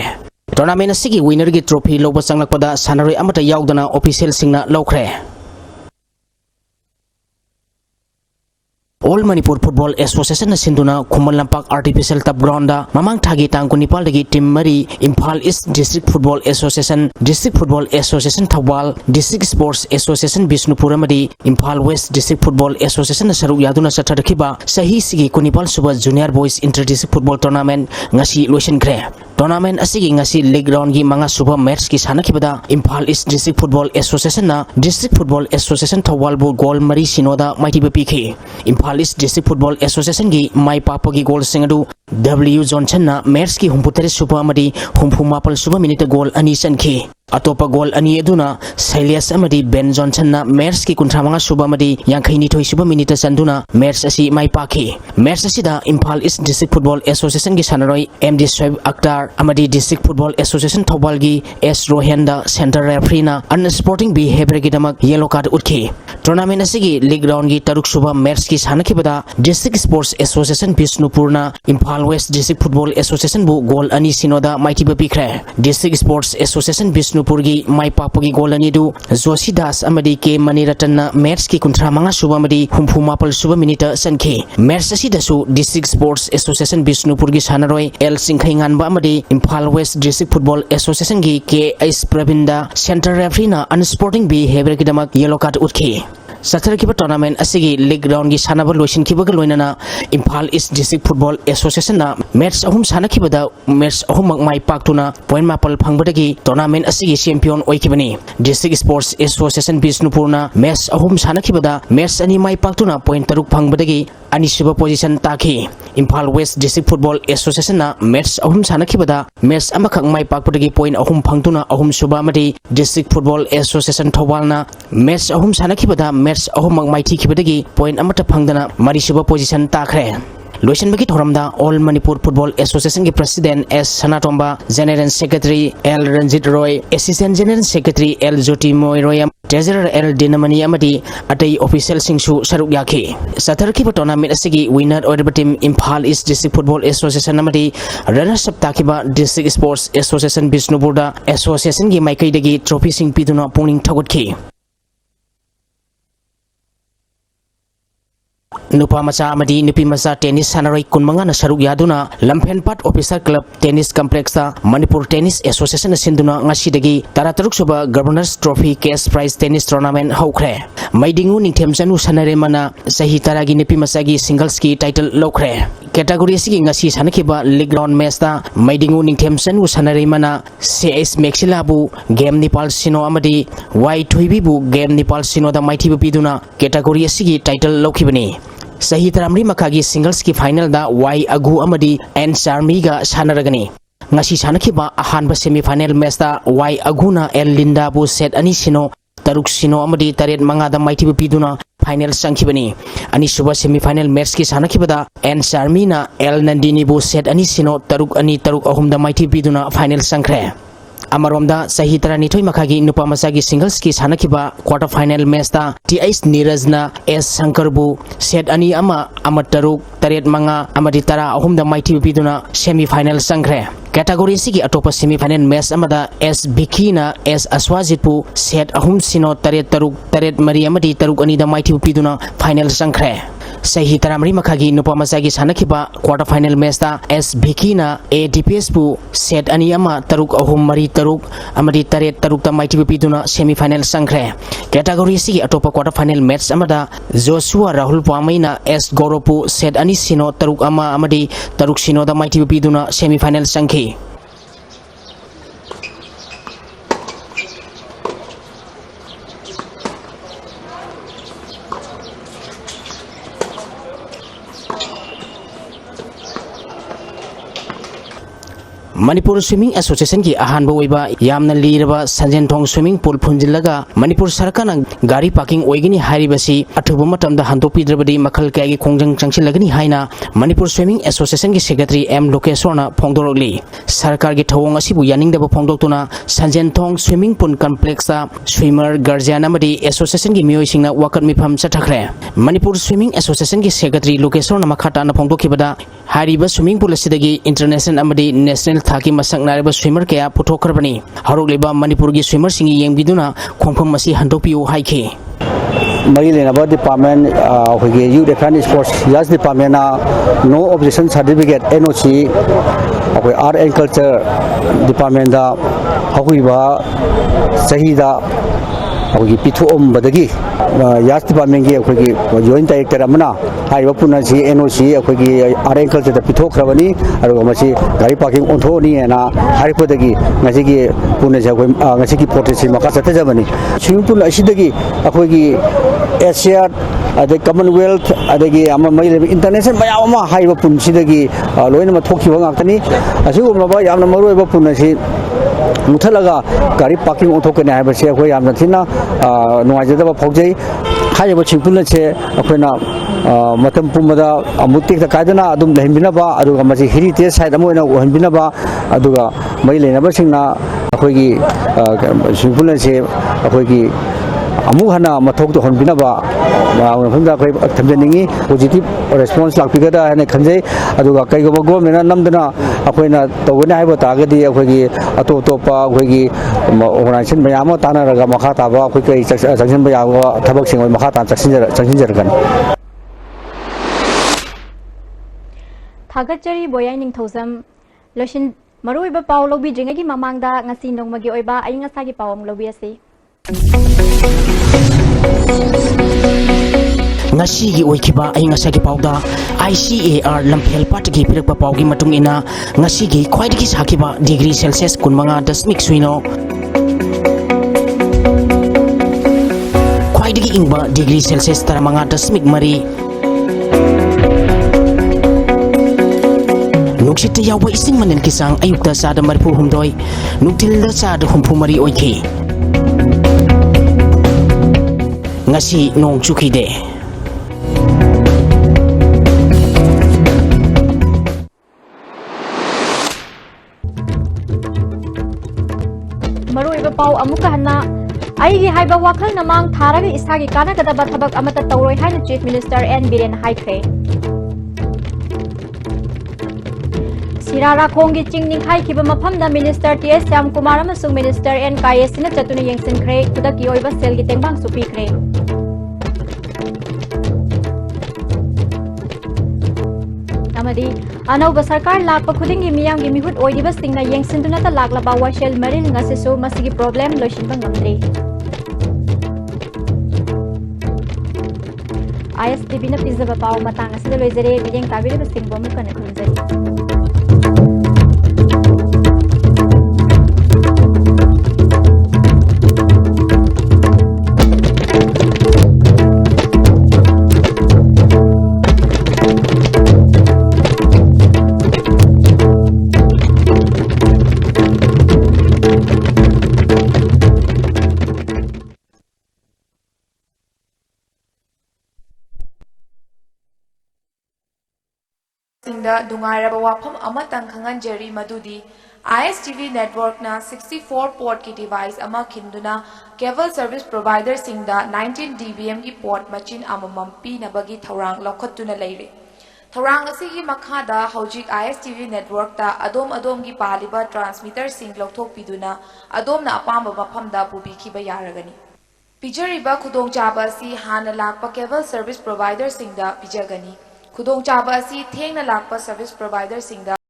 tournament asigi winner gi trophy loba changlakpada sanaroi amata yaudana official singna lawkhre All Manipur Football Association na sinduna Khumal Lampak Artificial Turf Ground da mamang thagi tangko Nepal dagi team mari Imphal East District Football Association District Football Association Thawal District Sports Association Bisnupur amadi Imphal West District Football Association na saruk yaduna satharakiba sahi sigi Konipal Super Junior Boys Inter-District Football Tournament ngasi loisinkhre tournament asigi ngasi league round gi manga super match ki sanakibada Imphal East District Football Association na District Football Association Thawal bu goal mari sinoda maitiba pikhi Imphal East District Football Association gi mai papagi goal singadu W Johnson na match ki humputare super amadi humpumapal super minute goal ani sankhi atopa goal ani eduna Silas amadi Ben Johnson na match ki kuntramanga suba amadi yangkhaini thoi suba minute sanduna match asi mai pakhi match asida Imphal East District Football Association gi sanaroi MD Shoaib Akhtar amadi District Football Association Thawal gi S Rohenda center referee na unsporting behavior gi damak yellow card utkhi tournament asigi league round gi taruk suba match ki sanakibada District Sports Association Bisnupur na Imphal West District Football Association bu goal ani sinoda maitiba pikre District Sports Association Bisnupur gi Maipapagi golani du Joshi Das amadi ke Maniratan match ki kuntra manga suba amadi humpu mapal suba minita sanki match asi dasu District Sports Association Bisnupur gi sanaroi El Singkhaingan ba amadi Imphal West District Football Association gi KS Pravinda Center referee na unsporting behavior ki damak yellow card utki Satar kiba tournament asigi league round gi sanaba loisin kiba loinana Imphal East District Football Association na match ahum sana kiba da match ahum mai paktuna point mapal phangbadagi tournament asigi champion oikibani District Sports Association Bisnupur na match ahum sana kiba da match ani mai paktuna point taruk phangbadagi ani suba position takhi Imphal West District Football Association na match ahum sana kiba da match amakhak mai pakpadagi point ahum phangtuna ahum suba amadi District Football Association Thawal na match ahum sana kiba da match ahum maiti kibadagi point amata phangdana mari suba position takhre Loisan bagi thoramda All Manipur Football Association ki President S Sanatomba, General Secretary L Ranjit Roy, Assistant General Secretary L Jyoti Moy Roy, Treasurer L Dinamani Amadi, atai official singsu saruk yaki. Satar ki tournament asigi winner order team Imphal East District Football Association Amadi, runners up takiba District Sports Association Bisnupur da Association ki maikai dagi trophy sing piduna pungning thagot ki. Nupa macha amadi nupi macha tennis sanaroi kunmanga na saruk yaduna Lampenpat Officer Club Tennis Complex ta Manipur Tennis Association sinduna ngasidagi tarataruk suba Governors Trophy Cash Prize Tennis Tournament haukre maidingu ningthemjanu sanare mana sahi taragi nupi macha gi singles ki title lokre category sigi ngasi sanakiba league round match ta maidingu ningthemjanu sanare mana CS Maxila bu game Nepal sino amadi Y Thuibi bu game Nepal sino da maiti bu piduna category sigi title lokibani Sahi taramri makagi singles ki final da Y Agu amadi N Charmi ga sanaragani ngasi sanakiba ahanba semi final match da Y Aguna L Linda bu set ani sino taruk sino amadi taret manga da maiti bu piduna final sangkibani ani suba semi final match ki sanakiba da N Charmi na L Nandini bu set ani sino taruk ahum da maiti piduna final sangkre Amaromda sahi taranithoi makhagi nupa masagi singles ki sanakiba quarter final match ta TS Nirajna S Sankarbu set ani ama amataruk taret manga amadi tara ahum da maiti piduna semi final sangkre category sigi atopa semi final match amada S Bikina S Aswajitpu set ahum sino taret mari amadi taruk ani da maiti piduna final sangkre Sahi taramri makhagi nupa masagi sanakiba quarter final match ta S Bikina A DPS pu set ani ama taruk ahum mari taruk amadi taret taruk ta maiti piduna semi final sangkre category sigi atopa quarter final match amada Joshua Rahul Pamaina S Goropu set ani sino taruk ama amadi taruk sino da maiti piduna semi final sangki Manipur Swimming Association ki ahanba oiba yamna liraba Sanjentong Swimming Pool phunjilaga Manipur Sarkana gari parking oigini haribasi athuba matamda handopidrebadi makhal kayagi khongjang changsilagani haina Manipur Swimming Association ki Secretary M Lokeshwarna phongdorogli sarkar gi thawong asibu yaningdaba phongdoktuna Sanjentong Swimming Pool Complex ta swimmer guardian amadi association gi mioisingna wakat mifam chathakre Manipur Swimming Association ki Secretary Lokeshwarna makhata na phongdokibada hariba swimming pool asidagi international amadi national thaki masak nareba swimmer kaya puthokrabani harugliba Manipur gi swimmer singi yengbiduna khongpham masi handopio haiki Mari Lenaba Department hoge Youth Defence Sports Yas Department na no objection certificate NOC hoge Art and Culture Department da hogiba sahida hoge pithuom badagi Yas Department gi hoge joint director amana haiba puna si NOC hoge Art and Culture da pithokrabani aru masi gari parking onthoni na haripodagi ngasi gi puna ja hoge ngasi gi protest maka satajabani swimming pool asidagi hoge Asia ada Commonwealth ada gi ama mai international bayam ama haiba pun sidagi loina ma thokhi wa ngakani asigu maba yamna maru ba pun si muthalaga gari parking onthokane haiba se khoi yamna thina nuaijada ba phogjai haiba chingpun che akoina matam pumada amutik ta kaidana adum lehbina ba aduga maji heritage side amoina ohanbina ba aduga mai lena ba singna akoigi chingpun che akoigi अमु हना मथोक तो हनबिनबा मफमदा अखोय थमजनिंगी positive response लाक्पिगदा हने खंजे अदुगा कईगबा government नमदना अखोयना तौगने हाइबा तागदी अखोयगी अतो अतोपा अखोयगी organisation मयाम तानारगा मखा ताबा अखोय कई चक्सन बयाबा थबक सिंग मखा ता चक्सिनजरगन थागतचरी बोयाई निंगथौजम लोशिन मरुइबा पाव लौबिद्रिंगगी ममांगदा ngasi nongmagi oiba aing asagi pawam lobi asi ngasi gi oikiba aing asagi pawda ICAR lamphel patgi pirakpa pawgi matung ina ngasi gi khwaidagi sakiba degree celsius 15.0 khwaidagi ingba degree celsius 15.3 Nuksit yawa ising manen kisang ayukta sada maripu humdoy nuktilda sada humpu mari oiki ngasi nong chukide maruiba paw amuka hana aigi haiba wakhal namang tharaga isagi kana kadaba thabak amata tawroi haina chief minister N Biren haikre Sirara Kongi Ching Ninghai Kiba Mapamda Minister T.S. Syam Kumar amasung Minister N. K.S. Sina Chatuna Yengsinkre Kudaki Oiba Selgi Tengbang Supikre Amadi Anauba Sarkar Lakpa Kudingi Miyamgi Mihut Oidiba Singna Yengsindunata Laklaba Washel Maril Ngasisu Masigi Problem Loshinba Ngamdri ISTV na pizza ba paw matang asida loizere bideng tabire ba singbo mu kana khunjari Dungairaba wafam amatang khanganjari madudi ISTV network na 64 port ki device ama khinduna cable service provider singda 19 dBm ki port machin amamam pi nabagi thorang lokhatuna leire thorang asigi makhada hojik ISTV network ta adom gi paliba transmitter sing lokthok piduna adom na apamba mafamda pubi khiba yaragani pijariba khudong chaba si hana lakpa cable service provider singda pijagani Khudong chaba asi thengna lakpa service provider singda